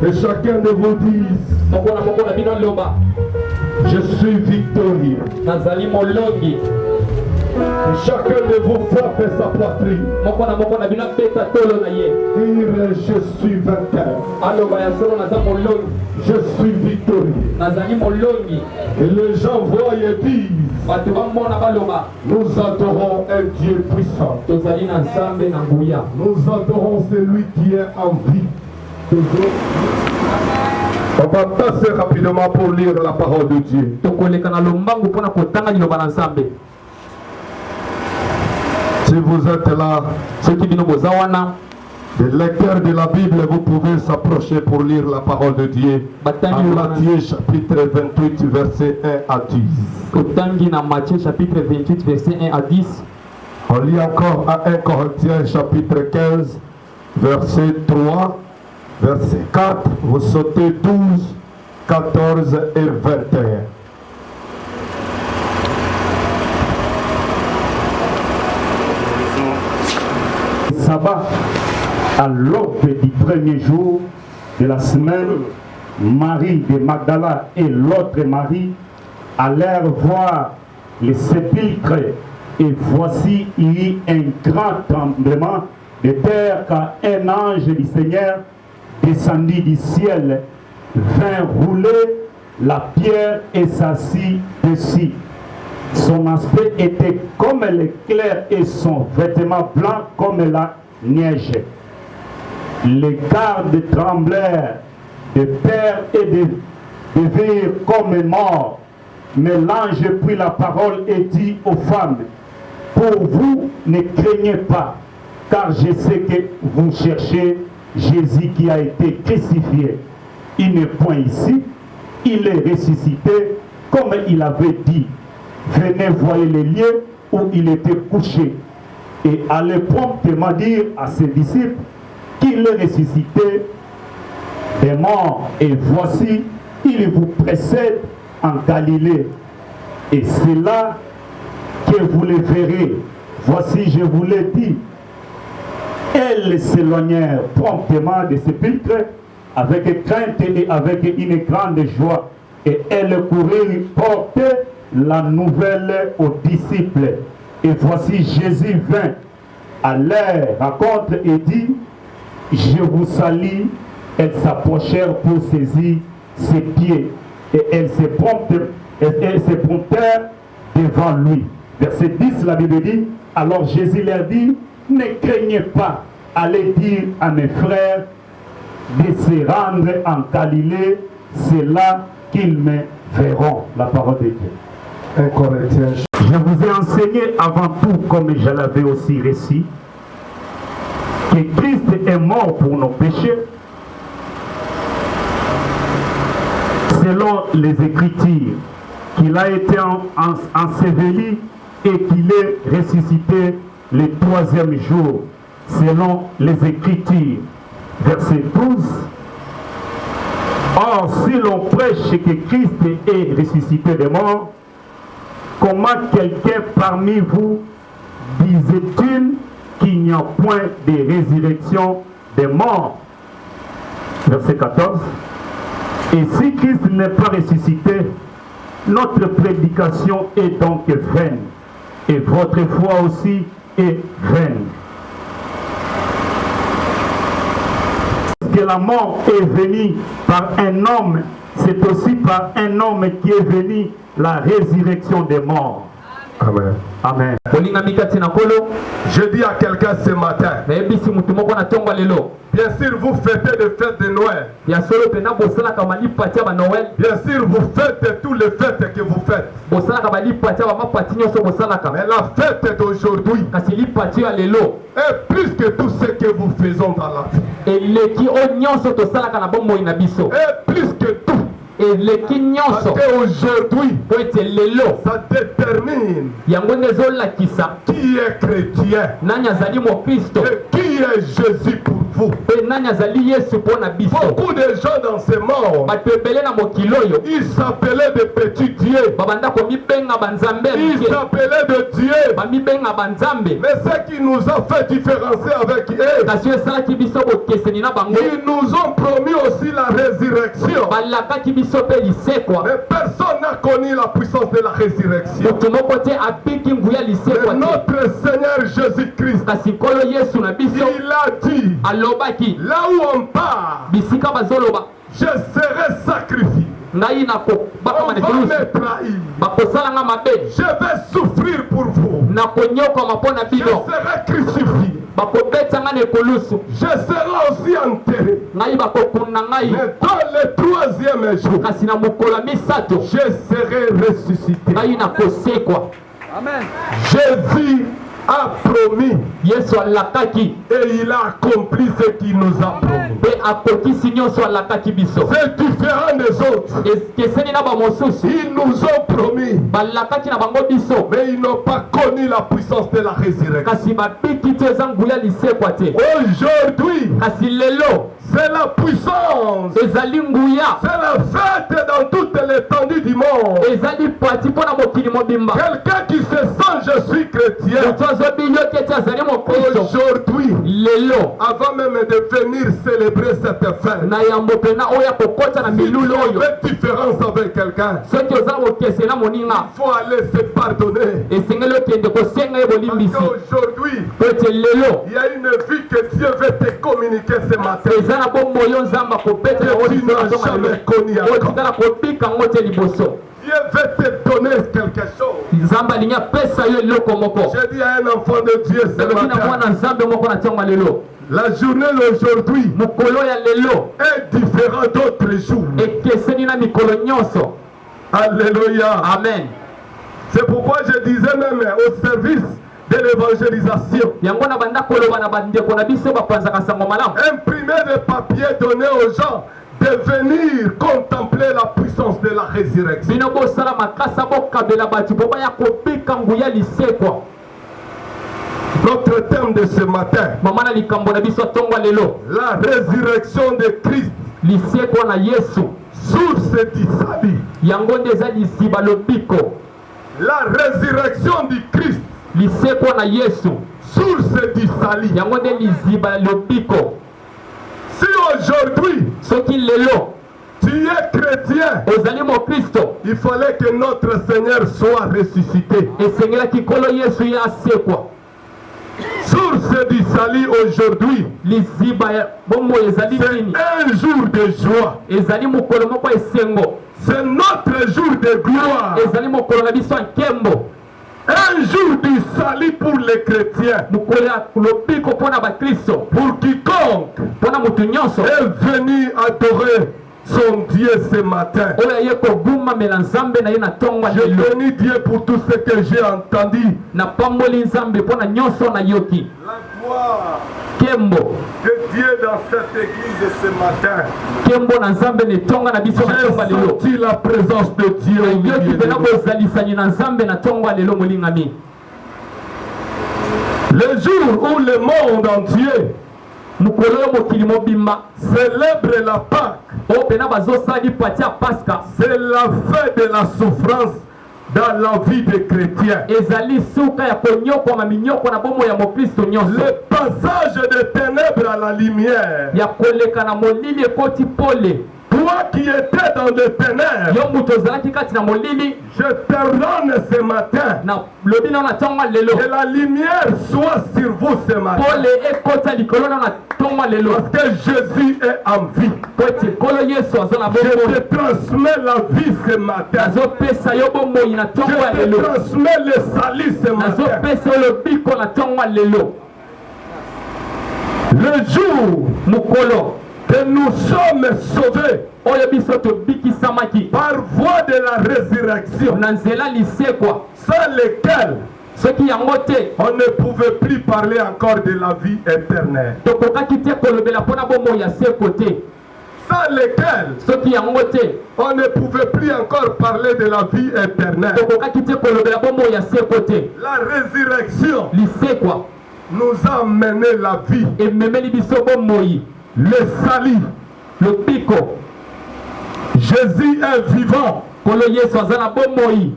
Et chacun de vous dise, je suis victorieux. Et chacun de vous frappe sa poitrine. Dire, je suis vainqueur. Je suis victorieux. Et les gens voient et disent, nous adorons un Dieu puissant. Nous adorons celui qui est en vie. On va passer rapidement pour lire la parole de Dieu. Si vous êtes là, des lecteurs de la Bible, vous pouvez s'approcher pour lire la parole de Dieu. En Matthieu chapitre 28, verset 1 à 10. Matthieu chapitre 28, verset 1 à 10. On lit encore à 1 Corinthiens chapitre 15, verset 3, verset 4. Vous sautez 12, 14 et 21. Sabbat, à l'aube du premier jour de la semaine, Marie de Magdala et l'autre Marie allèrent voir les sépulcres, et voici il y eut un grand tremblement de terre, car un ange du Seigneur descendit du ciel, vint rouler la pierre et s'assit dessus. Son aspect était comme l'éclair et son vêtement blanc comme la neige. Les gardes tremblèrent de peur et de devinrent comme morts. Mais l'ange prit la parole et dit aux femmes, pour vous, ne craignez pas, car je sais que vous cherchez Jésus qui a été crucifié. Il n'est point ici, il est ressuscité comme il avait dit. Venez voir les lieux où il était couché et allez promptement dire à ses disciples qu'il est ressuscité des morts, et voici, il vous précède en Galilée. Et c'est là que vous le verrez. Voici, je vous l'ai dit. Elles s'éloignèrent promptement des sépulcres avec crainte et avec une grande joie. Et elles coururent porter la nouvelle aux disciples. Et voici, Jésus vint à leur rencontre et dit, je vous salue. Elles s'approchèrent pour saisir ses pieds, et elles se promptèrent devant lui. Verset 10, la Bible dit, alors Jésus leur dit, ne craignez pas, allez dire à mes frères de se rendre en Galilée, c'est là qu'ils me verront. La parole de Dieu. 1 Corinthiens. Je vous ai enseigné avant tout, comme je l'avais aussi reçu, que Christ est mort pour nos péchés, selon les Écritures, qu'il a été enseveli et qu'il est ressuscité le troisième jour, selon les Écritures. Verset 12. Or, si l'on prêche que Christ est ressuscité des morts, comment quelqu'un parmi vous disait-il qu'il n'y a point de résurrection des morts? Verset 14. Et si Christ n'est pas ressuscité, notre prédication est donc vaine, et votre foi aussi est vaine. Que la mort est venue par un homme, c'est aussi par un homme qui est venu la résurrection des morts. Amen. Amen. Je dis à quelqu'un ce matin, bien sûr vous fêtez les fêtes de Noël. Bien sûr vous fêtez toutes les fêtes que vous faites. Mais la fête d'aujourd'hui est plus que tout ce que vous faisons dans la vie. Et plus que tout. Parce qu'aujourd'hui, ça détermine qui est chrétien et qui est Jésus pour vous. vous. Pe nani azali Yesu pona biso. Beaucoup de gens dans ce monde, Bato ebele na mokili oyo. ils s'appelaient des petits dieux. Babanda ko mibenga banzambe. Ils s'appelaient des dieux. Ba mibenga banzambe. Mais ce qui nous a fait différencier avec eux, Kasi esala ki biso bokeseni na bango. ils nous ont promis aussi la résurrection. Balaka ki biso pe lisekwa. Mais personne n'a connu la puissance de la résurrection. Moto moko te abiki nguya lisekwa Mais te. notre Seigneur Jésus-Christ, Kasi kolo Yesu na biso il a dit, alobaki là où on part, bisika bazoloba je serai sacrifié. ngai nako On bakoma va na kulusu me trahir. bakosala nga mabe Je vais souffrir pour vous. nakonyokoma mpo na Je bino serai crucifié. bakobeta nga na ekolusu Je serai aussi enterré. ngai bakokunda ngai Mais dans le troisième jour, kasi na mokolo ya misato je serai ressuscité. ngai nakosekwa. Jésus a promis Yesu alakaki et il a accompli ce qu'il nous a promis. mpe akokisi nyonso alakaki biso. C'est différent des autres. ekeseni na bamosusu Ils nous ont promis, balakaki na bango biso mais ils n'ont pas connu la puissance de la résurrection. kasi babiki te eza nguya lisekwa te. Aujourd'hui, kasi lelo c'est la puissance. ezali nguya C'est la fête dans toute l'étendue du monde. ezali pati mpo na mokili mobimba. Quelqu'un qui se sent je suis chrétien, moto azobiyoki ete azali mokristo aujourd'hui, lelo avant même de venir célébrer cette fête, na yambo mpena oyo akokɔta na si tu milulu oyo as une différence avec quelqu'un, soki oza bokese na moninga il faut aller se pardonner. esengeli okende kosenga ye Parce bolimbisi qu'aujourd'hui, po ete lelo il y a une vie que Dieu veut te communiquer ce matin. eza na bomoi oyo nzambe akobetela Que tu n'as jamais connu encore. otikala kobika ngo te liboso. Dieu veut te donner quelque chose. nzambe alingi apesa yo eloko moko. J'ai dit à un enfant de Dieu ce nalobi na matin, mwana nzambe moko na ntango ya lelo la journée d'aujourd'hui mokolo ya lelo est différente d'autres jours. ekeseni na mikolo nyonso. Alléluia. Amen. C'est pourquoi je disais même au service de l'évangélisation, yango na banda koloba na bandeko na biso bapanzaka sango malamu imprimer des papiers donnés aux gens de venir contempler la puissance de la résurrection. bino bosala makasa bokabela bato po baya kobika nguya lisekwa. Notre thème de ce matin, mama na likambo na biso ntongo ya lelo la résurrection de Christ, lisekwa na Yesu source du salut. yango nde eza liziba lobiko. La résurrection du Christ, lisekwa na Yesu source du salut. yango nde liziba lobiko. Si aujourd'hui soki lelo tu es chrétien, ozali mokristo il fallait que notre Seigneur soit ressuscité. esengelaki nkolo Yesu ye asekwa. Source du salut aujourd'hui, liziba ya bomoi ezali c'est nini? un jour de joie. ezali mokolo moko esengo. C'est notre jour de gloire. ezali mokolo na biso ya nkembo. Un jour du salut pour les chrétiens. mokolo ya lobiko mpo na bakristo Pour quiconque mpo na motu nyonso est venu adorer son Dieu ce matin. oyo aye kogumamela nzambe na ye na ntongo ya Je lelo. bénis Dieu pour tout ce que j'ai entendu. napamboli nzambe mpo na nyonso nayoki. La gloire nkembo de Dieu dans cette église ce matin. nkembo na nzambe na etonga na biso na J'ai ntongo ya lelo. senti la présence de Dieu au milieu yoki de mpena nous. bozalisani na nzambe na ntongo ya lelo molingami. Le jour où le monde entier mokolo oyo mokili mobimba célèbre la Pâque, oyo mpena bazosala lipati ya paska c'est la fête de la souffrance dans la vie des chrétiens. ezali suka ya konyokwama minyoko na bomoi ya mokristo nyonso. Le passage des ténèbres à la lumière. ya koleka na molili ekoti pole. Toi qui étais dans les ténèbres, yo moto ozalaki kati na molili je te rends ce matin. na lobi nao na ntongo ya lelo Que la lumière soit sur vous ce matin. pole ekota likolo nao na ntongo ya lelo Parce que Jésus est en vie. po ete nkolo yesu aza na Je bomoi. te transmets la vie ce matin. nazopesa yo bomoi na ntongo ya Je te lelo. transmets le salut ce matin. nazopesa yo lobiko na ntongo ya lelo. Le jour mokolo que nous sommes sauvés oyo biso tobikisamaki par voie de la résurrection, na nzela lisekwa sans lequel soki yango te on ne pouvait plus parler encore de la vie éternelle. tokokaki te kolobela mpona bomoi ya seko te. Sans lequel soki yango te on ne pouvait plus encore parler de la vie éternelle. tokokaki te kolobela bomoi ya seko te. La résurrection lisekwa nous a mené la vie, ememeli biso bomoi, le salut. lobiko. Jésus est vivant. Kolo Yesu aza na bomoi.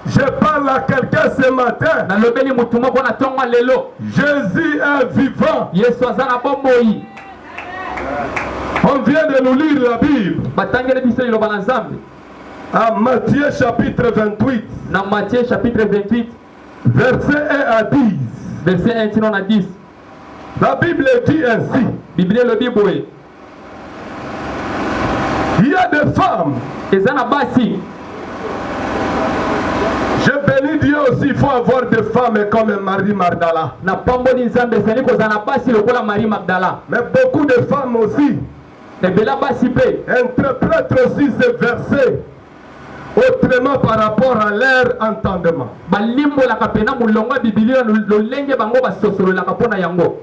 Je parle à quelqu'un ce matin. Nalobeli mutu moko na tongo lelo. Jésus est vivant. Yesu aza na bomoi. On vient de nous lire la Bible. Batangele biso liloba na Nzambe. À Matthieu chapitre 28, Na Matthieu chapitre 28, verset 1 à 10. verset 1 tino na 10. La Bible dit ainsi. Biblia lobi boye. Il y a des femmes. Eza na basi. Je bénis Dieu aussi, il faut avoir des femmes comme Marie Magdala. Na pamboli Nzambe sali koza na basi lokola Marie Magdala. Mais beaucoup de femmes aussi Ebela basi pe. interprètent aussi ce verset autrement par rapport à leur entendement. Balimbolaka pena mulongo ya Biblia lolenge bango basosololaka mpona yango.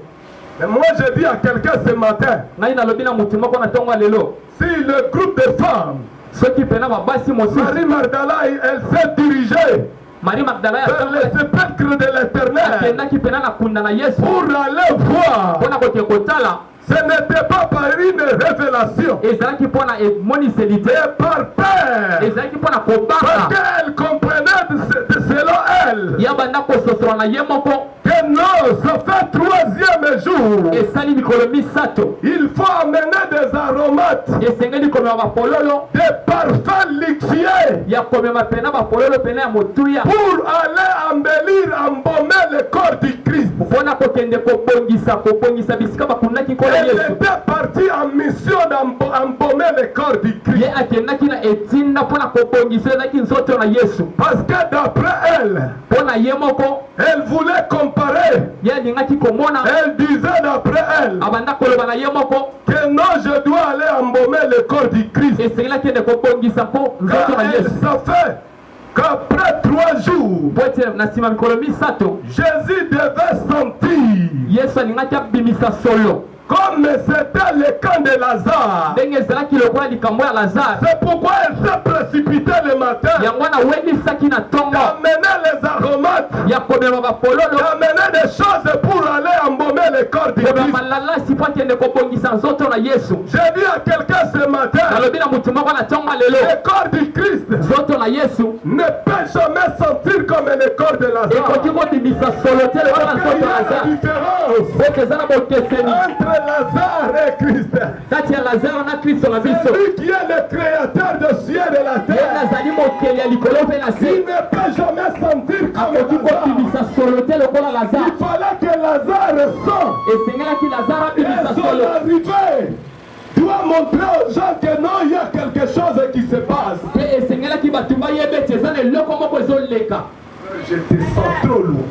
Mais moi je dis à quelqu'un ce matin, Ngai nalobi na mutu moko na tongo lelo. si le groupe de femmes, Soki pena babasi mosusu. Marie Magdala, elle s'est dirigée Marie Magdala vers le sépulcre de l'Éternel akendaki pena na kunda na Yesu pour aller voir. mpona koke kotala. Ce n'était pas par une révélation, Ezalaki mpona emoniseli te. mais par peur. Ezalaki mpona Parce kobanga. qu'elle comprenait selon elle Ya banda kososola na ye moko. que non, ça fait 3e jour. Esali mikolo misato. Il faut amener des aromates, Esengeli komema bapololo. des parfums luxueux Ya komema pena bapololo pena ya motuya. pour aller embellir, embaumer le corps du Christ. Mpona kokende kobongisa bisika bakundaki nkolo Elle Yesu. était partie en mission d'embaumer le corps du Christ. Ye akendaki na etinda mpona kobongisa ezalaki nzoto na Yesu. Parce que d'après elle, Mpona ye moko elle voulait comparer. ye alingaki komona. Elle disait d'après elle Abanda koloba na ye moko. que non, je dois aller embaumer le corps du Christ. Esengeli akende kobongisa mpo nzoto Car na Yesu. ça fait qu'après 3 jours, Po ete na nsima mikolo misato Jésus devait sentir Yesu alingaki abimisa solo comme c'était le camp de Lazare. ndenge ezalaki lokola likambo ya Lazare. C'est pourquoi elle s'est précipitée le matin, Yango wana awenisaki na ntongo d'amener les aromates, ya komema bapololo, d'amener des choses pour aller embaumer le corps du komema Christ. malalasi po akende kobongisa nzoto na Yesu. J'ai dit à quelqu'un ce matin, Nalobi na mutu moko na ntongo lelo le corps du Christ nzoto na Yesu ne peut jamais sentir comme le corps de ekoki Lazare. kobimisa solo te lokola Parce qu'il y nzoto a ya une Lazare. différence Po ete eza na bokeseni entre Lazare et Christ. kati ya Lazare na Kristo na biso. C'est lui qui est le créateur de ciel et la Ye terre. nazali mokeli ya likolo mpe na Il se. ne peut jamais sentir comme Akoki Lazare. kobimisa solo te lokola Lazare. Il fallait que Lazare sorte. Esengelaki Lazare Et abimisa son solo. arrivée doit montrer aux gens que non, il y a quelque chose qui se passe. Pe esengelaki bato bayeba ete eza na eloko moko ezoleka. Je te sens trop loin.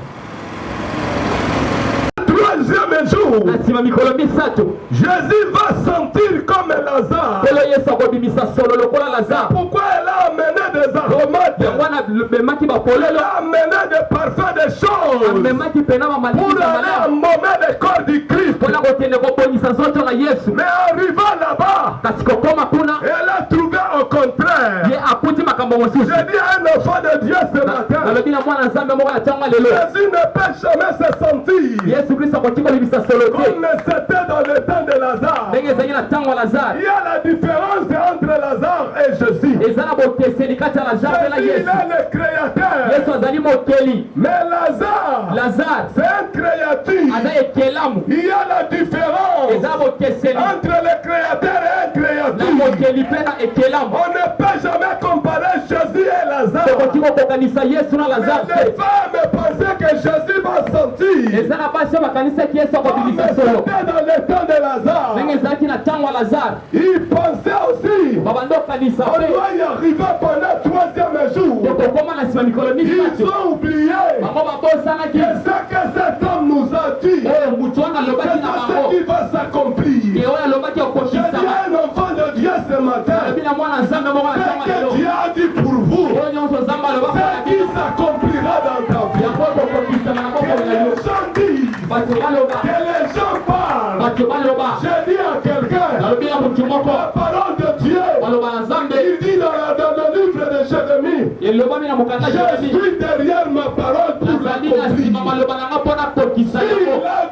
3e jour, Na nsima mikolo misato Jésus va sentir comme Lazare. nkolo Yesu akobimisa solo lokola Lazare. Pourquoi elle a amené des aromates? Yango wana amemaki Elle bapololo, a amené des parfums, des choses amemaki pena pour bamalisi ya aller malamu embaumer le corps du Christ. mpona kokende kobongisa nzoto na Yesu. Mais arrivant là-bas, Kasi kokoma kuna elle a trouvé au contraire. ye akuti makambo mosusu. J'ai dit à un enfant de Dieu ce matin, Nalobi na mwana nzambe moko na ntango lelo Jésus ne peut jamais se sentir Yesu Kristo akoki kobimisa solo te comme c'était dans le temps de Lazare. ndenge ezalaki na ntango ya Lazare. Il y a la différence entre Lazare et Jésus. Eza na bokeseni kati ya Lazare mpe na Jésus, il Yesu. est le créateur. Yesu azali mokeli, Mais Lazare, Lazare c'est un créature. aza ekelamu. Il y a la différence Eza na bokeseni entre le créateur et un na créature. mokeli mpe na ekelamu. On ne peut jamais comparer Jésus et Lazare. Tokoki kokokanisa Yesu na Lazare Mais les te. femmes pensaient que Jésus va sentir Eza na basi oyo bakanisaki Yesu comme akobimisa c'était solo dans le temps de Lazare. ndenge ezalaki na ntango ya Lazare. Ils pensaient aussi Babanda okanisa on mpe doit y arriver pendant 3e jour. tokokoma na nsima mikolo Ils misato ont oublié bango babosanaki que ce que cet homme nous a dit, oyo mutu wana c'est alobaki na ce bango qui va s'accomplir. ke oyo alobaki J'ai dit okokisama. à un enfant de Dieu ce matin, Alobi na mwana nzambe moko na ntango ce ya que lelo Dieu a dit pour vous, oyo nyonso nzambe alobaka ce na qui bino s'accomplira dans ta vie. yango okokisama na Que moko na yo. les gens disent, Bato baloba que les gens parlent. bato baloba J'ai dit à quelqu'un, nalobi na mutu moko la parole de Dieu, baloba na nzambe il dit dans le livre de Jérémie, elobami na mokanda je Jérémie suis derrière ma parole pour nazali na nsima l'accomplir. maloba na nga mpona kokisa Il yango. a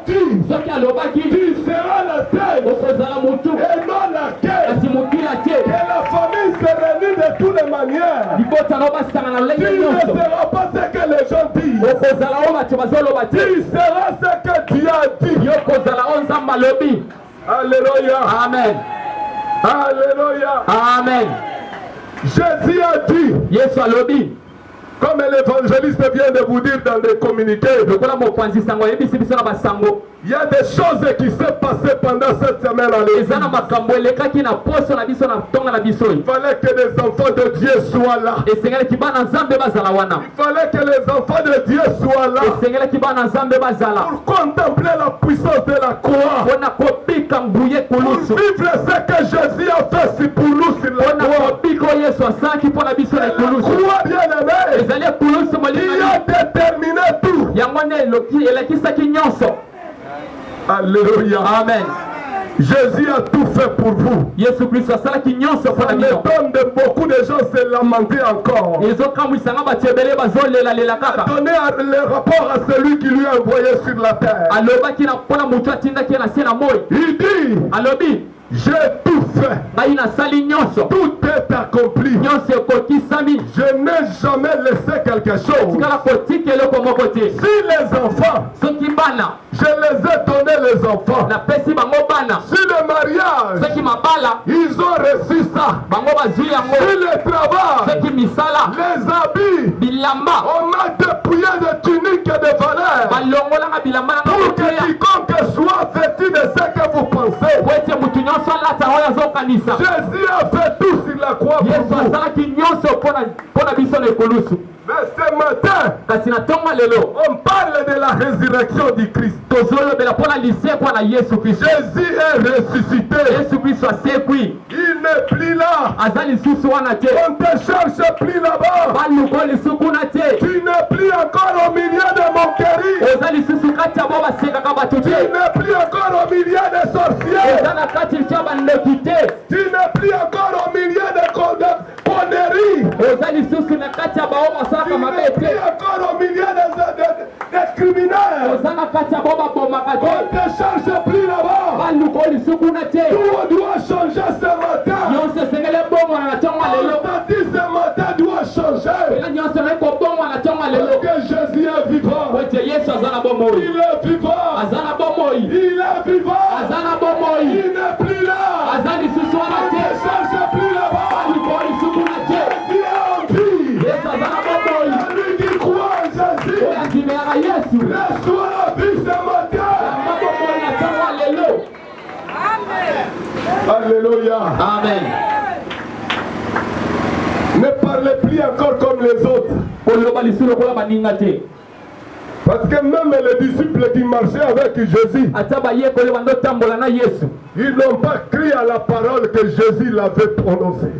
dit. Il sera ce que Dieu a dit. Alléluia. Amen. Alléluia. Amen. Jésus a dit. Yesu alobi. Comme l'évangéliste vient de vous dire dans les communiqués, il y a des choses qui s'est passées pendant cette semaine à l'église. Il fallait que les enfants de Dieu soient là. Il fallait que les enfants de Dieu soient là pour contempler la puissance de la croix. Pour vivre ce que Jésus a fait pour nous sur la croix. La croix, bien aimé, il a déterminé tout. Alléluia. Amen. Jésus a tout fait pour vous. Ça m'étonne de beaucoup de gens se lamenter encore. Il A donné le rapport à celui qui lui a envoyé sur la terre. Il dit, j'ai tout fait. Tout est accompli. Je n'ai jamais laissé quelque chose. Si les enfants, je les ai donnés les enfants. Si le mariage, ils ont reçu ça. Si le travail, les habits, on m'a dépouillé de tuniques et de valeurs. Pour que quiconque soit vêtu de ce que vous pensez. Jésus a fait tout sur la croix pour vous. Mais ce matin, on parle de la résurrection du Christ. Jésus est ressuscité. Il n'est plus là. On ne te cherche plus là-bas. Tu n'es plus encore au milieu de mon chéri. Tu n'es plus encore au milieu des sorciers. Tu n'es plus encore au milieu de conneries. Tu n'es plus encore au milieu des criminels. On ne te cherche plus là-bas. Tout doit changer ce matin. On dit ce matin doit changer. Parce que Jésus est vivant. Il est vivant. Il est vivant. Il n'est plus là. On ne cherche plus là-bas. Jésus est en vie. Celui qui croit en Jésus reçoit la vie ce matin. Alléluia. Amen. Ne parlez plus encore comme les autres. Parce que même les disciples qui marchaient avec Jésus, ils n'ont pas cru à la parole que Jésus l'avait prononcée.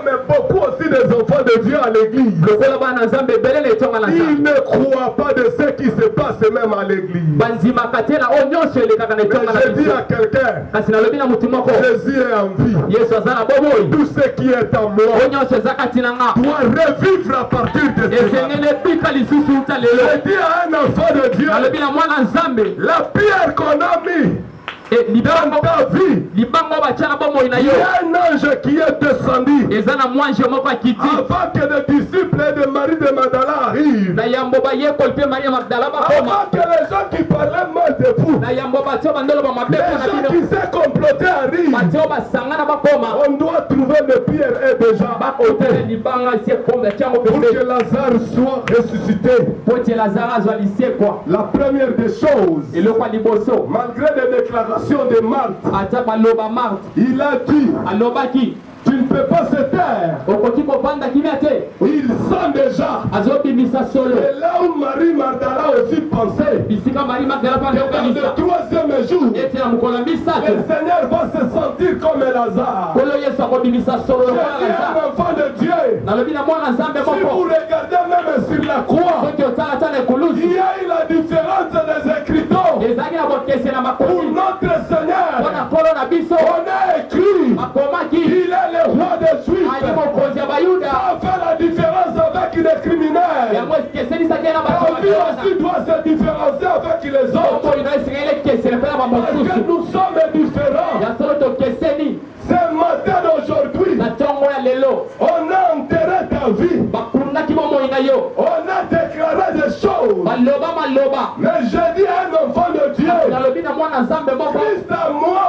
Mais beaucoup aussi des enfants de Dieu à l'église, ils ne croient pas de ce qui se passe même à l'église. Mais je dis à quelqu'un, Jésus est en vie. Tout ce qui est en moi doit revivre à partir de ce je dis à un enfant de Dieu, la pierre qu'on a mis dans ta vie, il y a un ange qui est descendu avant que les disciples de Marie de Magdala arrivent, avant que les gens qui parlaient mal de vous, les gens qui s'est comploté arrivent. On doit trouver le pierre est déjà ôté pour que Lazare soit ressuscité. La première des choses, malgré les déclarations de Marthe, il a dit, tu ne peux pas se taire. Il sent déjà. Et là où Marie Magdala aussi pensait, dans le troisième jour, le Seigneur va se sentir comme Lazare. J'ai un enfant de Dieu. Si vous regardez même sur la croix, il y a eu la différence des écritures. Pour notre Seigneur, on a écrit, il est le roi des Juifs. Ça fait la différence avec les criminels. La vie aussi doit se différencier avec les autres. Parce que nous sommes différents. Ce matin d'aujourd'hui, on a enterré ta vie. On a déclaré des choses. Mais j'ai dit à un enfant de Dieu, Christ à moi,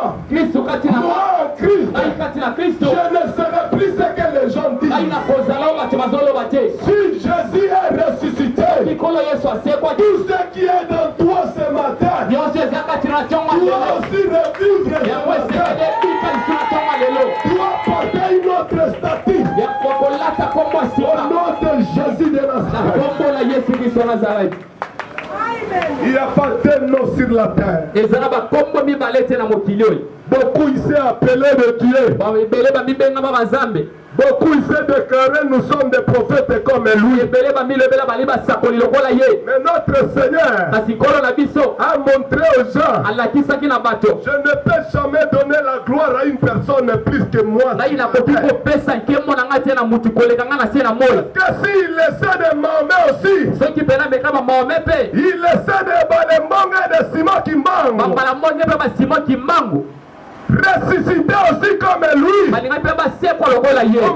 moi en Christ, je ne serai plus ce que les gens disent. Si Jésus est ressuscité, tout ce qui est dans toi ce matin, doit aussi revivre ce matin. Doit porter une autre statue. Au nom de Jésus de Nazareth. Il n'y a pas de nom sur la terre. Beaucoup ici appelés de Dieu. Beaucoup ici déclaré nous sommes des prophètes comme lui. Mais notre Seigneur a montré aux gens, je ne peux jamais donner la gloire à une personne plus que moi. Parce que s'il essaie de Mahomet aussi, il essaie de Balembonga et de Simon Kimbangu. Ressuscité aussi comme lui. On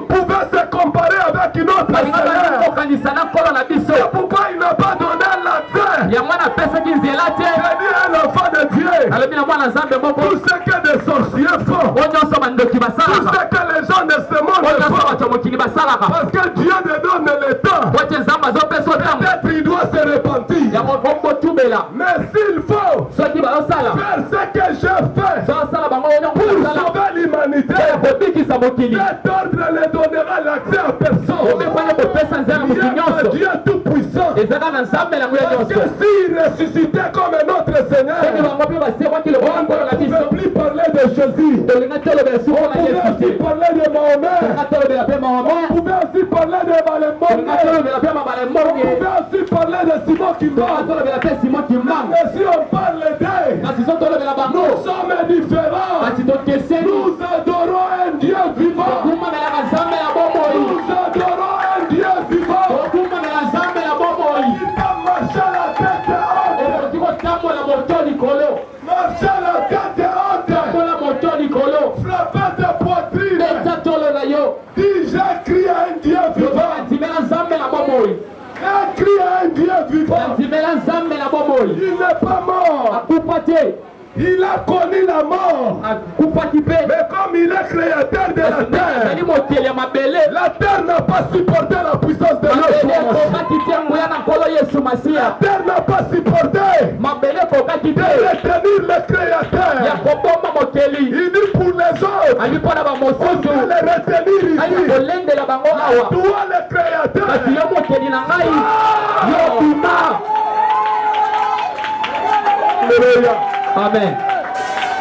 pouvait se comparer avec une autre Seigneur. C'est pourquoi il n'a pas donné l'accès. J'ai dit à l'enfant de Dieu, tout ce que des sorciers font, tout ce que les gens de ce monde font, parce que Dieu ne donne le temps, peut-être il doit se repentir. Mais s'il faut faire ce que j'ai fait pour sauver l'humanité, cet ordre ne donnera l'accès à personne. Il y a un Dieu tout puissant. Parce que s'il ressuscitait comme notre Seigneur, on ne pouvait plus parler de Jésus. On pouvait aussi parler de Mahomet. On pouvait aussi parler de Balembonga. On pouvait aussi parler de Simon Kimbangu. Mais si on parle d'eux, nous sommes différents. Nous adorons un Dieu vivant. Nous adorons un Dieu vivant. Il va marcher la tête haute. Marcher la tête haute. Frapper ta poitrine. Dis, j'ai crié à un Dieu vivant. J'ai crié à un Dieu vivant. Il n'est pas mort. Il a connu la mort. Mais comme il est créateur de la terre n'a pas supporté la puissance de Dieu. La terre n'a pas supporté de retenir le créateur. Il dit pour les autres, on doit les retenir ici. Toi le créateur. Alléluia. Amen.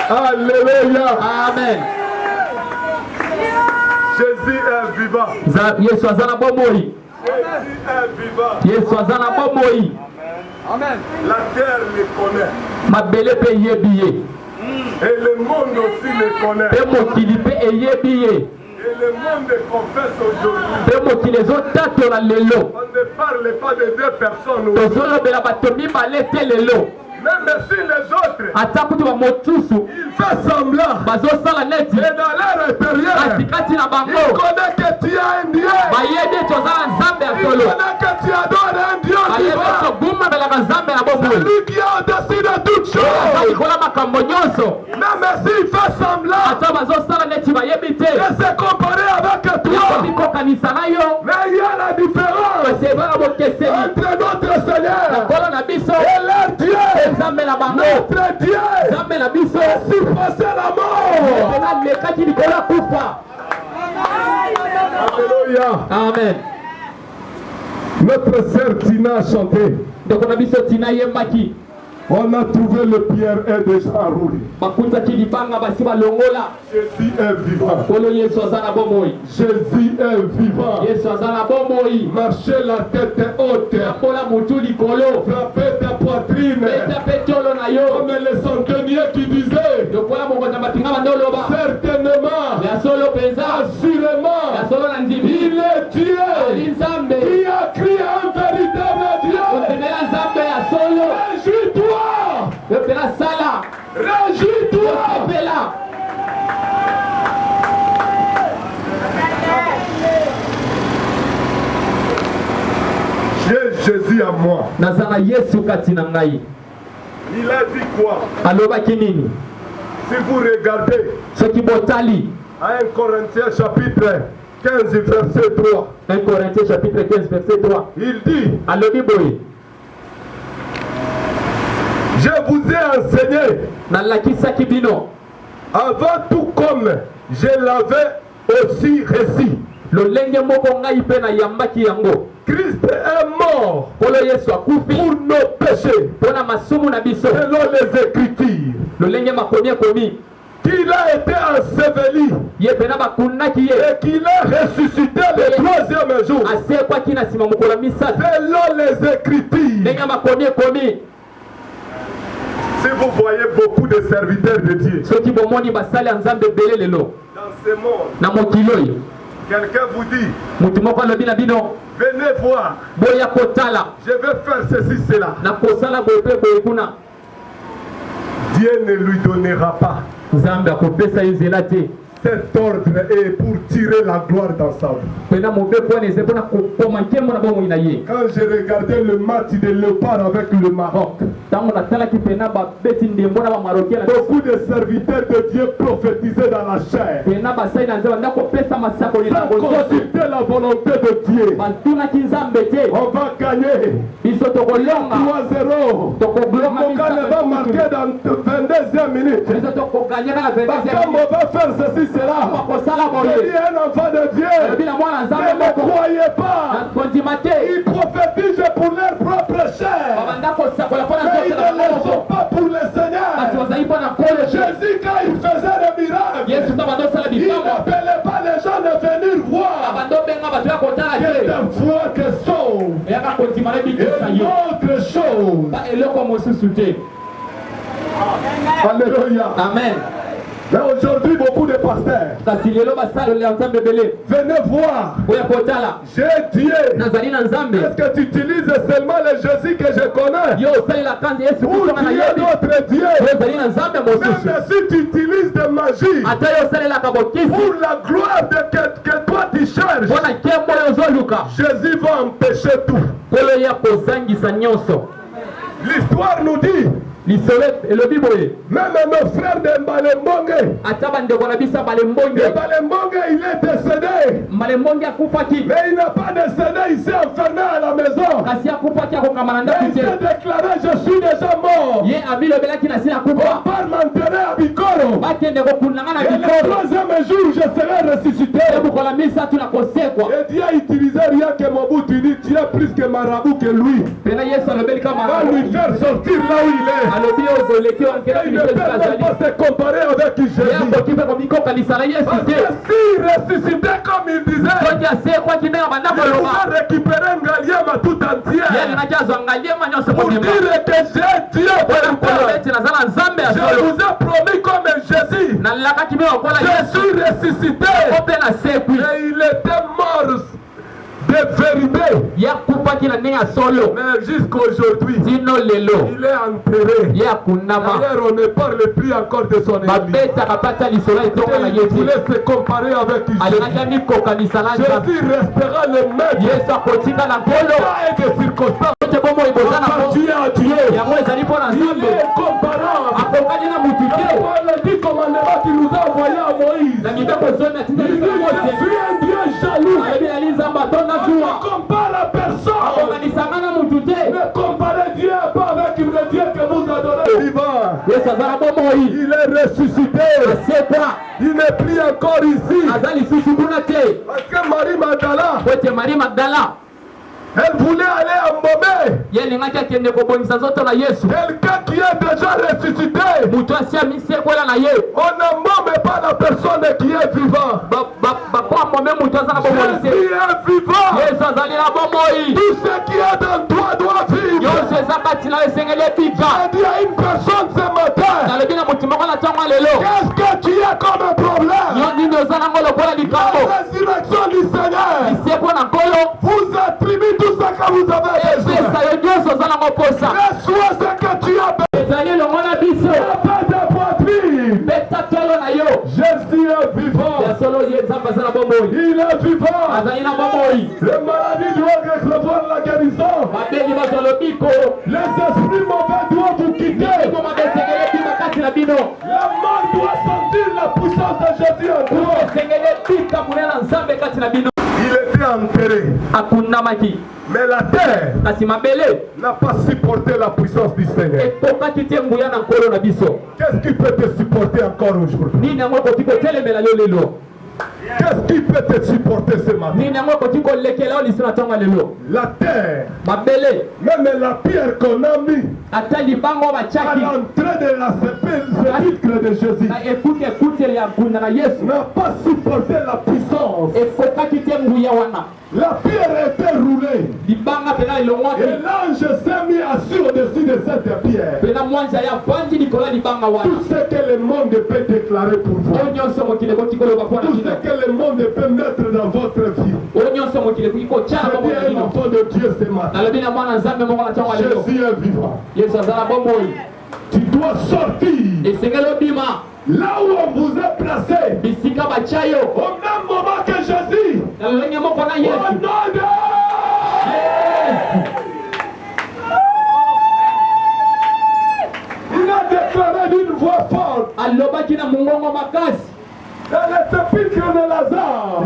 Alléluia. Amen. Jésus est vivant. Jésus est vivant. Amen. La terre le connaît. Et le monde aussi le connaît. Et le monde confesse aujourd'hui. On ne parle pas de deux personnes. Même si les autres, ils font semblant. Et dans leur intérieur, ils connaissent que tu as un Dieu. Ils connaissent que tu adores un Dieu vivant. Celui qui est au-dessus de toutes choses. Même s'il fait semblant de se comparer avec toi, mais il y a la différence entre notre Seigneur et leur Dieu. Notre Dieu a surpassé la mort. Alléluia. Amen. Notre sœur Tina a chanté. On a trouvé le Pierre est déjà enroulé. Jésus est vivant. Jésus est vivant. Marchez la tête haute. Frappez ta poitrine. Comme les centeniers qui disaient, certainement, assurément, il est Dieu qui a créé un véritable Dieu. Réjouis-toi. Réjouis-toi. Jésus à moi. nazana Yesu kati na ngai. Il a dit quoi? Alobaki nini? Si vous regardez Soki botali à 1 Corinthiens chapitre 15 verset 3, 1 Corinthiens chapitre 15 verset 3, il dit, alobi boye, je vous ai enseigné nalakisaki bino avant tout comme je l'avais aussi reçu. lolenge moko ngai mpe na yambaki yango. Christ est mort Kolo Yesu akufi pour nos péchés, mpona masumu na biso. selon les Écritures, lolenge makomi ekomi qu'il a été enseveli ye pena bakunaki ye et qu'il a ressuscité le 3e jour, asekwaki na nsima mokolo ya misato. selon les Écritures. ndenge makomi ekomi. Si vous voyez beaucoup de serviteurs de Dieu soki bomoni basali ya nzambe ebele lelo dans ce monde, na mokili oyo, quelqu'un vous dit, mutu moko alobi na bino venez voir, boya kotala je vais faire ceci, cela. na kosala boye mpe boye kuna, Dieu ne lui donnera pas nzambe akopesa ye nzela te. cet ordre est pour tirer la gloire dans sa vie. pena mobepo wana eza mpona kopoma nkembo na bomoi na ye. Quand j'ai regardé le match de Léopard avec le Maroc, ntango natalaki pena babeti ndembo na bamarokia, beaucoup de serviteurs de Dieu prophétisaient dans la chair, pena basali na nzambe banda kopesa masakoli na sans bonzoto, consulter la volonté de Dieu. batunaki nzambe te. On va gagner biso tokolonga 3-0. Mokane va marquer dans 22e minute. biso tokoganye na Bakam on va faire ceci, cela. bakosala Je boye. dis un enfant de Dieu. elobi na mwana nzambe Ne moko croyez pas. kondima te. Ils prophétisent pour leur propre chair. babanda kosakola mpona Mais ils nzoto na ne le bango sont moko. pas pour le kasi Seigneur. bazali mpona nkolo Jésus, quand il faisait des miracles, yesu ta bando osala il bikambo n'appelait pas les gens de venir voir. babando obenga bato ya kotala Que te. de foi que sauve. eyaka kondima na ebikisa Une yo autre chose. ba eloko mosusu te. Alléluia. amen. Mais aujourd'hui, beaucoup de pasteurs, kasi lelo basali ya nzambe ebele venez voir. oya kotala J'ai Dieu. nazali na nzambe. Est-ce que tu utilises seulement le Jésus que je connais? yo osalelaka nze yesu Ou kristo na tu es yebi notre Dieu? oyo ezali na nzambe mosusu. Même si tu utilises de magie ata yo osalelaka bokisi pour la gloire de que toi tu cherches, mpona nkembo oyo ozoluka, Jésus va empêcher tout. nkolo ya kozangisa nyonso. L'histoire nous dit, lisolo elobi boye même nos frères de Mbalembonge, ata bandeko na biso balembonge, Mbalembonge il est décédé, malembonge akufaki mais il n'a pas décédé, il s'est enfermé à la maison. kasi akufaki akokama na Et ndako il s'est te. déclaré, je suis déjà mort. ye abilobelaki na si On akufa part m'enterrer à Bikoro. bakende kokunanga na Et le bikoro 3e jour, je serai ressuscité. ebukola misatu na kosekwa. Et Dieu a utilisé rien que Mobutu dit, tu es plus que marabout que lui. pena yesu alobeli kama Va lui faire sortir là où il est. alobi ozoleki wankela Il ne biso peut même azali pas se comparer avec ye Jésus. akoki mpe komikokanisa na yesu Parce que te. s'il ressuscitait comme il disait, soki asekwaki ndenge banda il koloba pouvait récupérer Ngaliema tout ye entière. alingaki azwa ngaliema nyonso Pour mobimba dire que j'ai Dieu pour mpona le koloba faire. ete naza na nzambe ya Je solo. vous ai promis comme Jésus. nalelakaki mpe lokola Je yesu suis ressuscité. o mpe nasekwi Et il était mort de vérité. ye akufaki na ndenge ya solo Mais jusqu'aujourd'hui, tino lelo il est enterré. ye akundama. D'ailleurs, on ne parle plus encore de son ennemi. babetaka pata lisolo etonga na Il ye voulait te. se comparer avec alingaki Jésus. amikokanisa na nzambe. Jésus restera le maître. yesu akotika na nkolo Pas et de circonstances. ote bomoi boza na Appartient à Dieu. yango ezali mpo na Il nzambe. est comparable. akokani na mutu te On le dit commandement qu'il nous a envoyé à Moïse. na mibeko zoni Il atinda dit, biso je mose suis un Dieu jaloux. alobi ali nzambe atonda On zuwa ne compare à personne. akokanisanga na mutu te. Ne comparez Dieu pas avec le Dieu que vous adorez. Vivant. yesu aza na bomoi Il est ressuscité. asekwa Il n'est plus encore ici. aza lisusu kuna te. Parce que Marie Magdala, po ete mari magdala elle voulait aller embaumer ye alingaki akende kobongisa nzoto na yesu. quelqu'un qui est déjà ressuscité. mutu asi amisekwela na ye On n'embaume pas la personne qui est vivant. bakwamome mutu aza na bomoi Jésus te. est vivant. yesu azali na bomoi Tout ce qui est dans toi doit vivre. nyonso eza kati na yo esengeli ebika. J'ai dit à une personne ce matin, nalobi na mutu moko na ntango ya lelo qu'est-ce que tu as comme un problème? nini oza nango lokola La likambo résurrection du Seigneur lisekwa na nkolo vous attribue tout ce que vous avez besoin. epesa yo nyonso oza nango posa. Reçois ce que tu as besoin. ezali elongo na biso Pas de poitrine. beta tolo na yo Jésus est vivant. ya solo ye nzambe aza na bomoi Il est vivant. azali na bomoi. Les maladies doivent être recevoir la guérison. Les esprits mauvais doivent vous quitter. La mort doit sentir la puissance de Jésus en toi. Il était enterré. Mais la terre n'a pas supporté la puissance du Seigneur. Qu'est-ce qui peut te supporter encore aujourd'hui? Qu'est-ce qui peut te supporter ce matin? La terre, même la pierre qu'on a mis à l'entrée de la sépulcre de Jésus n'a pas supporté la puissance. La pierre était roulée et l'ange s'est mis assis au-dessus de cette pierre. Tout ce que le monde peut déclarer pour vous, tout ce que le monde peut mettre dans votre vie, je dis à un enfant de Dieu ce matin, Jésus est vivant. Tu dois sortir là où on vous a placé, au même moment que Jésus. Au nom de il a déclaré d'une voix forte dans le sépulcre de Lazare.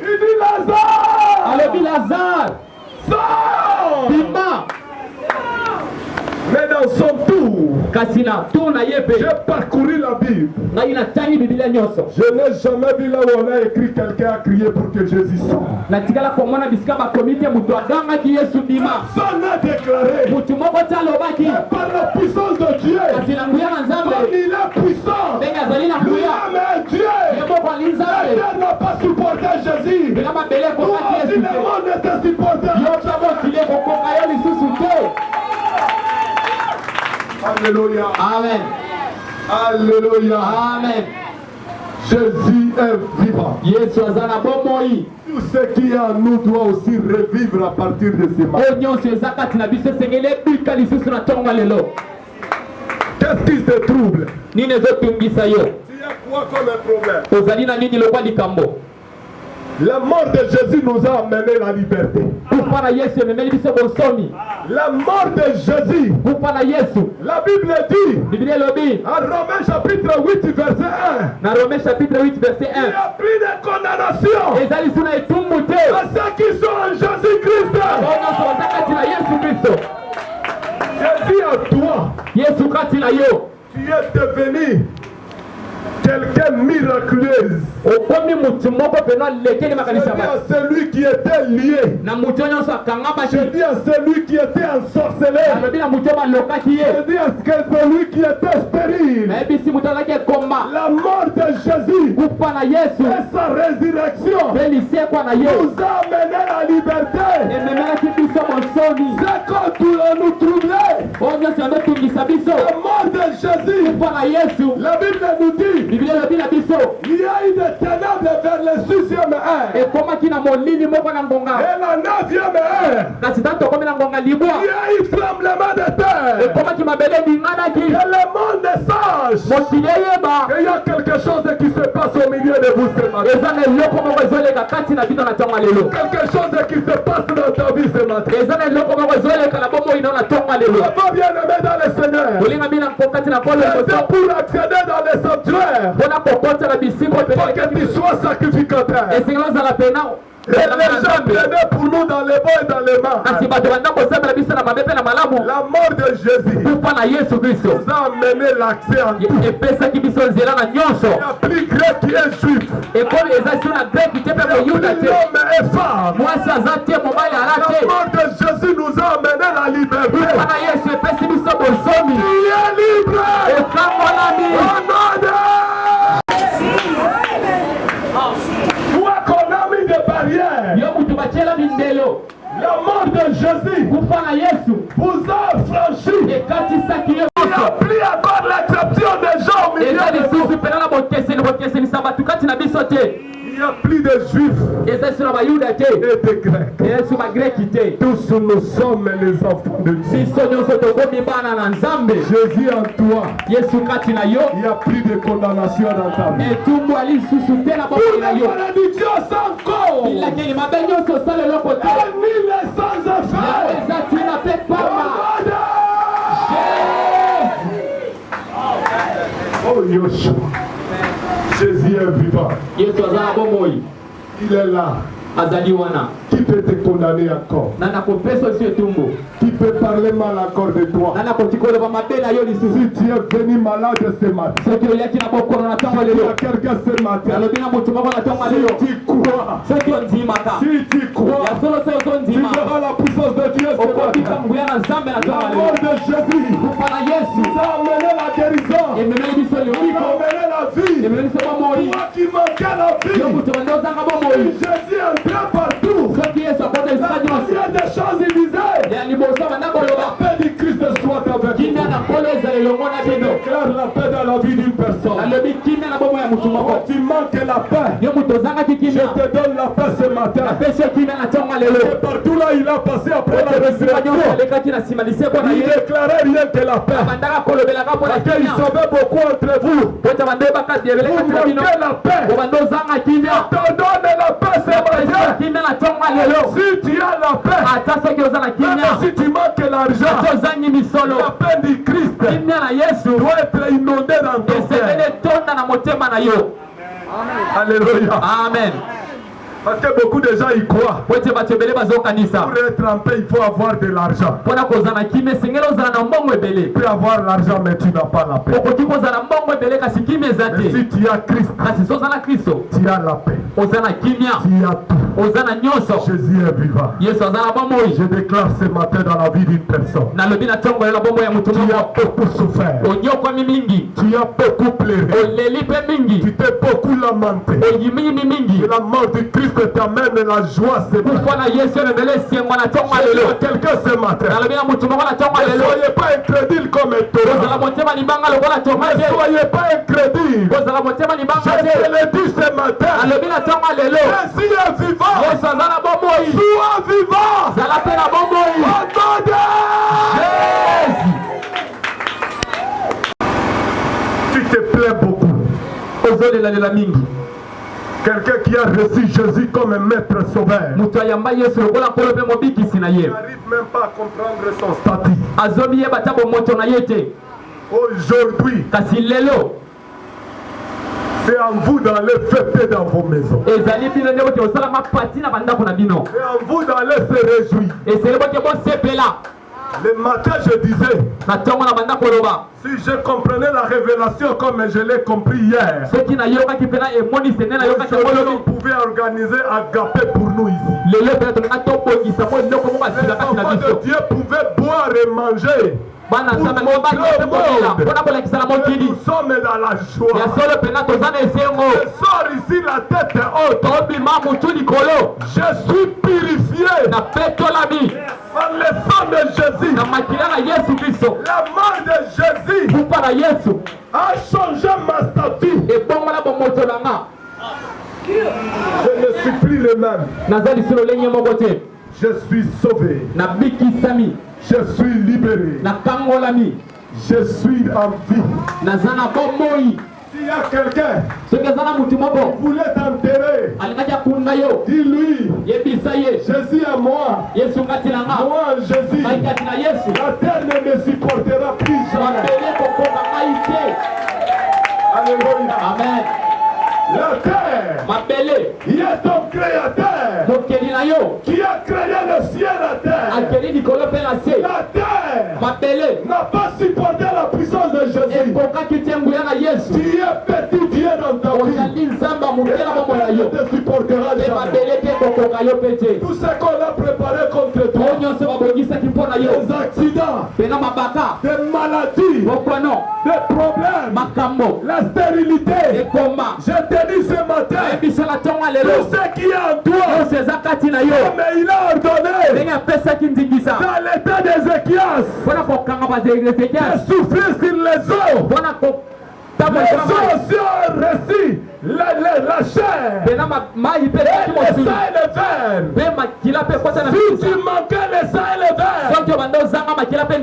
Il dit Lazare, sors! Mais dans son tour, j'ai parcouru la Bible. Je n'ai jamais vu là où on a écrit quelqu'un a crié pour que Jésus sorte. Personne n'a déclaré que par la puissance de Dieu, comme il est puissant, lui-même est Dieu. La terre n'a pas supporté Jésus. Toi aussi le monde ne te supporte. Alléluia. Amen. Alléluia. Amen. Jésus est vivant. Tout ce qui est en nous doit aussi revivre à partir de ce matin. Qu'est-ce qui te trouble? Tu as quoi comme un problème? La mort de Jésus nous a amené la liberté. La mort de Jésus, la Bible dit, en Romains chapitre 8 verset 1, il n'y a plus de condamnation à ceux qui sont en Jésus-Christ. Jésus en toi, tu es devenu quelqu'un miraculeuse. C'est-à-dire celui qui était lié. C'est-à-dire celui qui était ensorcelé. C'est-à dire celui qui était stérile. La mort de Jésus et sa résurrection nous a amené la liberté. C'est quand nous troublait. La mort de Jésus, la Bible nous dit, il y a eu des ténèbres vers le 6e heure et la 9e heure. Il y a eu tremblement de terre et le monde sache qu'il y a quelque chose qui se passe au milieu de vous ce matin. Quelque chose qui se passe dans ta vie ce matin. Avant bien aimé dans le Seigneur, c'est pour accéder dans les sanctuaires. Pour que tu sois sacrificateur. Et les gens prenaient pour nous dans les bons et dans les mains. La mort de Jésus nous a amené l'accès en tout. Il n'y a plus grec qui est juif. Il n'y a plus homme et femme. La mort de Jésus nous a amené la liberté. Il est libre. Toi qu'on a mis des barrières, la mort de Jésus vous a franchi. Il n'y a plus encore l'exception des gens au milieu de vous. Il n'y a plus de juifs. Il Tous nous sommes les enfants de Dieu. Jésus en toi, il y a plus de condamnation dans ta vie. Pour les maladies, Dieu s'en compte. Et ni les sans effet. Oh Yoshua, Jésus est vivant. Il est là. Qui peut te condamner encore? Qui peut parler mal encore de toi? Si tu es venu malade ce matin, il y a quelqu'un ce matin. Si tu crois, tu verras la puissance de Dieu ce matin. La mort de Jésus nous a amené la guérison, nous a amené la vie. Toi qui manquais la vie, Jésus entrait partout. Il y a des choses, il disait, la paix du Christ soit avec vous. Je déclare la paix dans la vie d'une personne. Oh, tu manques la paix. Je te donne la paix ce matin. Et partout là il a passé après la résurrection, il déclarait rien que la paix. Parce qu'il savait beaucoup entre vous. Vous manquez la paix. Je te donne la paix ce matin. Si tu as la paix, même si tu manques l'argent, la paix du Christ doit être inondée dans ton cœur. Alléluia. Amen. Parce que beaucoup de gens y croient. Pour être en paix, il faut avoir de l'argent. Tu peux avoir l'argent, mais tu n'as pas la paix. Mais si tu as Christ, tu as la paix. Tu as tout. Jésus est vivant. Je déclare ce matin dans la vie d'une personne. Tu as beaucoup souffert. Tu as beaucoup pleuré. Tu t'es beaucoup lamenté. Et la mort du Christ t'amène la joie ce matin. Quelqu'un ce matin. Ne soyez pas incrédule comme Torah. Ne soyez pas incrédule. Je te le dis ce matin. Jésus est vivant. Sois vivant. Tu te plais beaucoup. Quelqu'un qui a reçu Jésus comme un maître sauveur n'arrive même pas à comprendre son statut. Aujourd'hui, c'est en vous d'aller fêter dans vos maisons. C'est en vous d'aller se réjouir. Le matin, je disais, si je comprenais la révélation comme je l'ai compris hier, aujourd'hui, on pouvait organiser Agapé pour nous ici. Les enfants de Dieu pouvaient boire et manger. Nous sommes dans la joie. Je sors ici la tête haute. Je suis purifié par le sang de Jésus. La mort de Jésus a changé ma statue. Je ne suis plus le même. Je suis sauvé. Je suis libéré. Je suis en vie. S'il y a quelqu'un qui voulait t'enterrer, dis-lui, Jésus est moi. Moi, Jésus. La terre ne me supportera plus jamais. Alléluia. Amen. La terre, il y a ton créateur qui a créé le ciel et la terre. La terre n'a pas supporté la puissance de Jésus. Tu es petit Dieu dans ta vie. Et la terre ne te supportera jamais. Tout ce qu'on a préparé contre toi, les accidents, des maladies, des problèmes, la stérilité, je te dis ce matin, tout ce qui est en toi, mais il a ordonné dans l'état d'Ézéchias de souffrir sur les eaux. Les eaux sont récits la chair, et le sang et le verre. Si tu manquais le sang et le verre,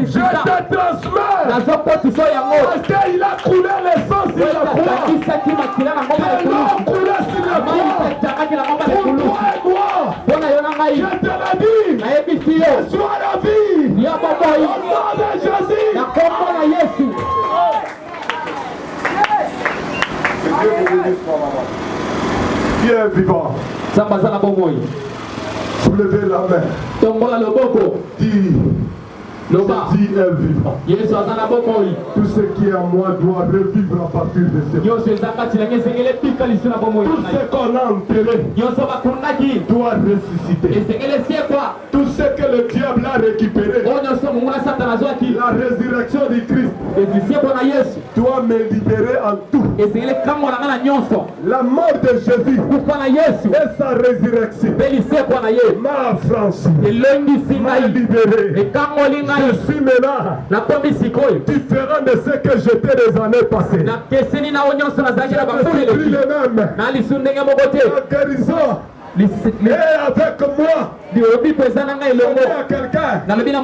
je te transmets. Parce qu'il a coulé le sang sur la croix. Que l'eau coulait sur la croix. Pour toi et moi. Je te l'ai dit. Sois la vie. Au nom de Jésus. Qui est vivant? Soulevez la main. Dis. Jésus est vivant. Tout ce qui est en moi doit revivre à partir de ce moment. Tout ce qu'on a enterré doit ressusciter. Tout ce que le diable a récupéré, la résurrection du Christ doit me libérer en tout. La mort de Jésus et sa résurrection m'a affranchi, m'a libéré. Je suis maintenant différent de ce que j'étais les années passées. Je ne suis plus le même. La guérison est avec moi. Je dis à quelqu'un, il a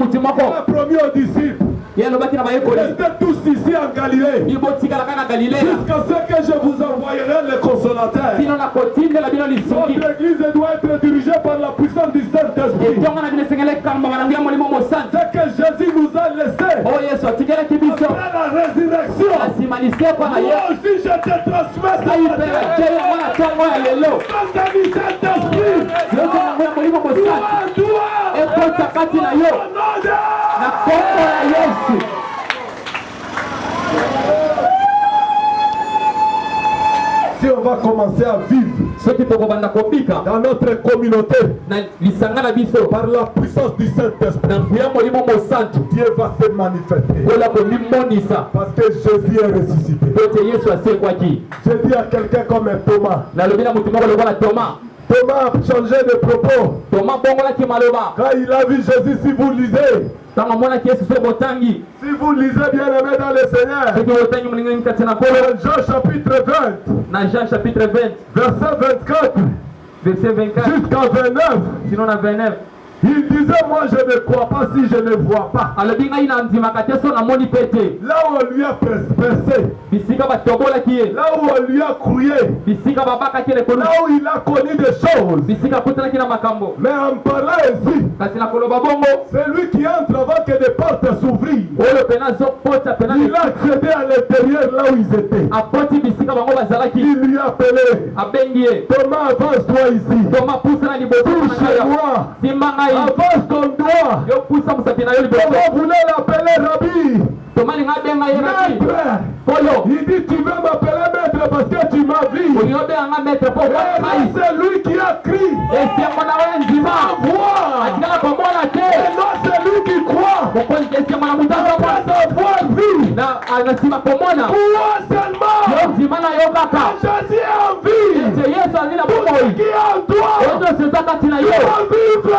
promis aux disciples, restez tous ici en Galilée, jusqu'à ce que je vous envoyerai le consolateur. Notre église doit être dirigée par la puissance du Saint-Esprit. Ce que Jésus nous a laissé après la résurrection, moi aussi je te transmets ça. Si on va commencer à vivre dans notre communauté par la puissance du Saint-Esprit, Dieu va se manifester parce que Jésus est ressuscité. Je dis à quelqu'un comme Thomas, Thomas a changé de propos. Quand il a vu Jésus, si vous lisez, si vous lisez bien aimé dans le Seigneur, Jean chapitre 20, verset 24, jusqu'à 29, il disait, moi je ne crois pas si je ne vois pas. Là où on lui a percé, là où on lui a crouillé, là où il a connu des choses. Mais en parlant ainsi, c'est lui qui entre avant que des portes s'ouvrent. Il a accédé à l'intérieur là où ils étaient. Il lui a appelé, Thomas, avance-toi ici. Touche-moi. Avance ton doigt. Comment voulez l'appeler Rabbi? Maître. Il dit, tu veux m'appeler maître parce que tu m'as vu. C'est lui qui a crié. Ma voix. Et non, c'est lui qui croit. Après avoir vu. Crois seulement. Jésus est en vie. Tout ce qui est en toi. Il va vivre.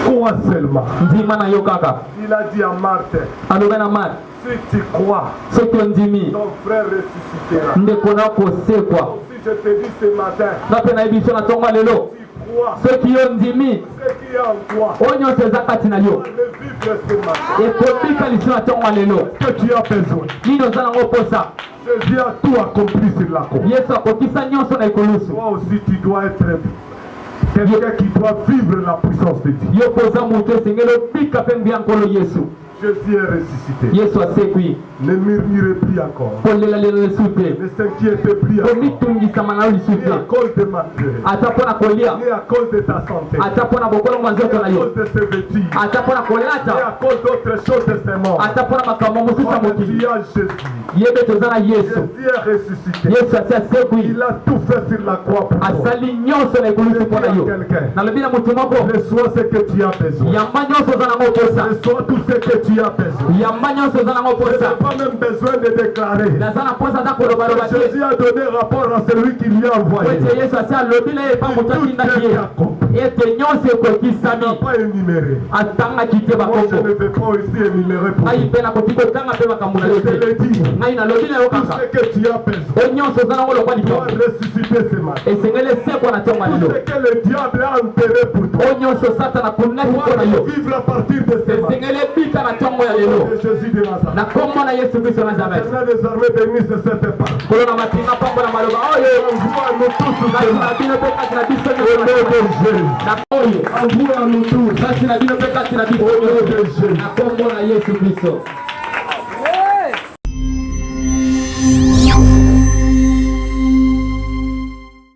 Crois seulement. Il a dit à Marthe, si tu crois, ton frère ressuscitera. Si je te dis ce matin, ceux qui ont dit ce qui est en toi, le vivre ce matin. Que tu as besoin. Jésus a tout accompli sur la croix. Toi aussi tu dois être quelqu'un qui doit vivre la puissance de Dieu. Jésus est ressuscité. Ne murmurez plus encore. Ne s'inquiétez plus encore. Ni à cause de ma terre, ni à cause de ta santé, ni à cause de ses vêtements, ni à cause d'autres choses de ce monde. Jésus est ressuscité. Il a tout fait sur la croix pour toi. Reçois ce que tu as besoin. Reçois tout ce que tu as besoin. Tu n'as pas même besoin de déclarer. Jésus a donné rapport à celui qui lui a envoyé. Tout est accompli. ete nyonso ekokisami pas énuméré. atangaki te Moi, je bakombo ne vais pas aussi énumérer pour ngai vous. mpe nakoki kotanga mpe makambo na yo Je te te l'ai dit. ngai nalobi na yo Tout kaka ce que tu as besoin o nyonso oza nango lokwa doit likambo ressusciter ce matin. esengeli esekwa na ntongo ya Tout lelo ce que le diable a enterré pour toi o nyonso satana akunaki mpo na yo doit vivre à partir de ce matin. esengeli ebika na ntongo ya lelo De Jésus de Nazareth. na kombo na yesu kristo ya nazareth Maintenant, désormais, bénisse cette part. kolo na mapinga pambo na maloba oyo Envoie à nous tous ce kasi na matin. bino mpe kasi na biso Au nom de Jésus. na oyo Envoie à nous tous. kasi na bino mpe kasi na biso Au nom de Jésus. na kombo na yesu kristo